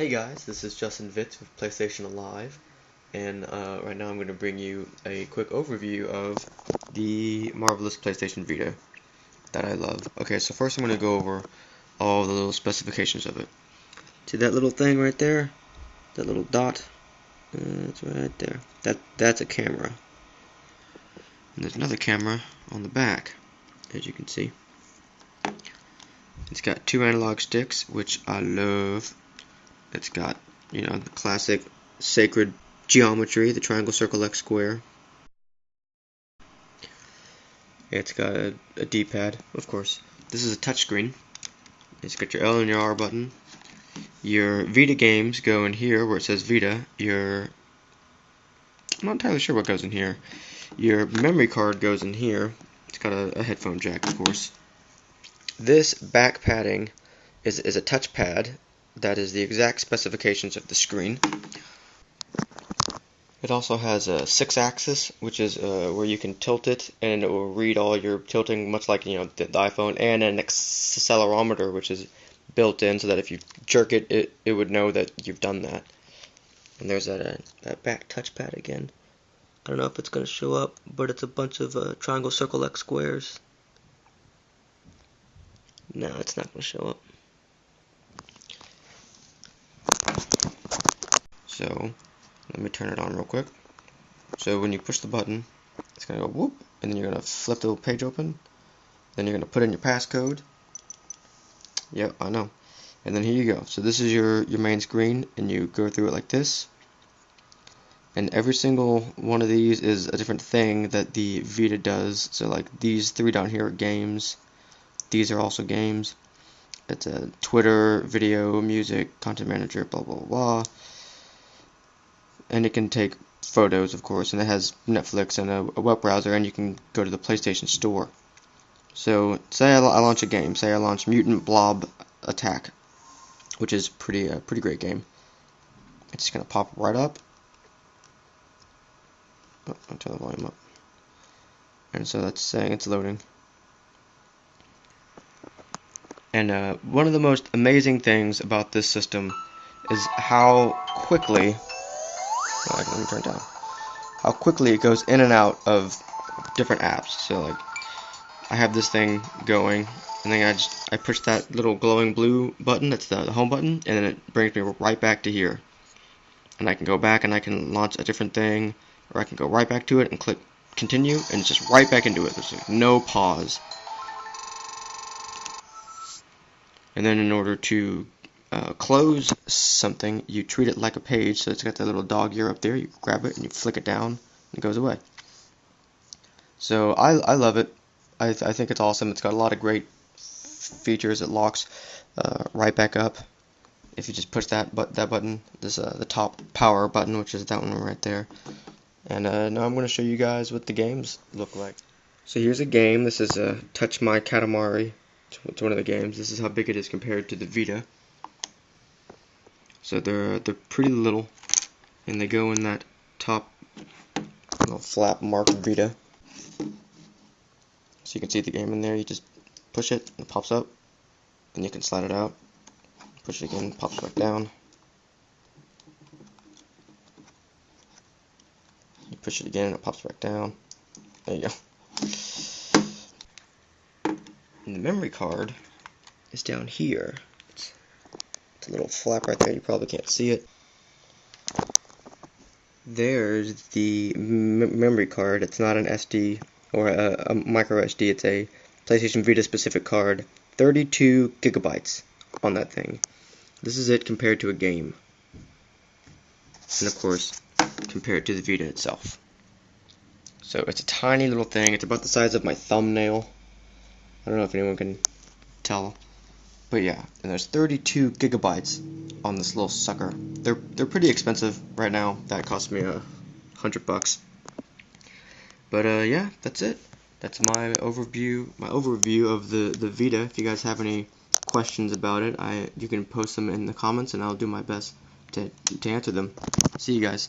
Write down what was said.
Hey guys, this is Justin Vitz with PlayStation Alive, and right now I'm going to bring you a quick overview of the marvelous PlayStation Vita that I love. Okay, so first I'm going to go over all the little specifications of it. See that little thing right there? That little dot? It's right there. That's a camera. And there's another camera on the back, as you can see. It's got two analog sticks, which I love. It's got, the classic sacred geometry, the triangle, circle, X, square. It's got a D-pad, of course. This is a touchscreen. It's got your L and your R button. Your Vita games go in here where it says Vita. I'm not entirely sure what goes in here. Your memory card goes in here. It's got a headphone jack, of course. This back padding is a touchpad. That is the exact specifications of the screen. It also has a 6-axis, which is where you can tilt it, and it will read all your tilting, much like the iPhone, and an accelerometer, which is built in, so that if you jerk it, it would know that you've done that. And there's that back touchpad again. I don't know if it's going to show up, but it's a bunch of triangle, circle, X squares. No, it's not going to show up. So, let me turn it on real quick. So when you push the button, it's going to go whoop, and then you're going to flip the little page open. Then you're going to put in your passcode. Yep, I know. And then here you go. So this is your main screen, and you go through it like this. And every single one of these is a different thing that the Vita does. So like these three down here are games. These are also games. It's a Twitter, video, music, content manager, blah, blah, blah. And it can take photos, of course, and it has Netflix and a web browser, and you can go to the PlayStation Store. So, say I launch a game. Say I launch Mutant Blob Attack, which is pretty great game. It's just gonna pop right up. Oh, I'll turn the volume up. And so that's saying it's loading. And one of the most amazing things about this system is how quickly. Let me turn it down. How quickly it goes in and out of different apps. So like, I have this thing going, and then I push that little glowing blue button. That's the home button, and then it brings me right back to here. And I can go back and I can launch a different thing, or I can go right back to it and click continue, and it's just right back into it. There's like no pause. And then in order to close something, you treat it like a page. So it's got that little dog ear up there. You grab it and you flick it down, and it goes away. So I love it. I think it's awesome. It's got a lot of great features. It locks right back up if you just push that button. This the top power button, which is that one right there. And now I'm going to show you guys what the games look like. So here's a game. This is Touch My Katamari. It's one of the games. This is how big it is compared to the Vita. So they're pretty little, and they go in that top little flap marked Vita. So you can see the game in there. You just push it, and it pops up, and you can slide it out. Push it again, it pops back down. You push it again, and it pops back down. There you go. And the memory card is down here. It's a little flap right there. You probably can't see it. There's the memory card. It's not an SD or a micro SD. It's a PlayStation Vita specific card. 32 gigabytes on that thing. This is it compared to a game. And of course, compared to the Vita itself. So it's a tiny little thing. It's about the size of my thumbnail. I don't know if anyone can tell. But yeah, and there's 32 gigabytes on this little sucker. They're pretty expensive right now. That cost me $100. But yeah, that's it. That's my overview of the Vita. If you guys have any questions about it, you can post them in the comments, and I'll do my best to answer them. See you guys.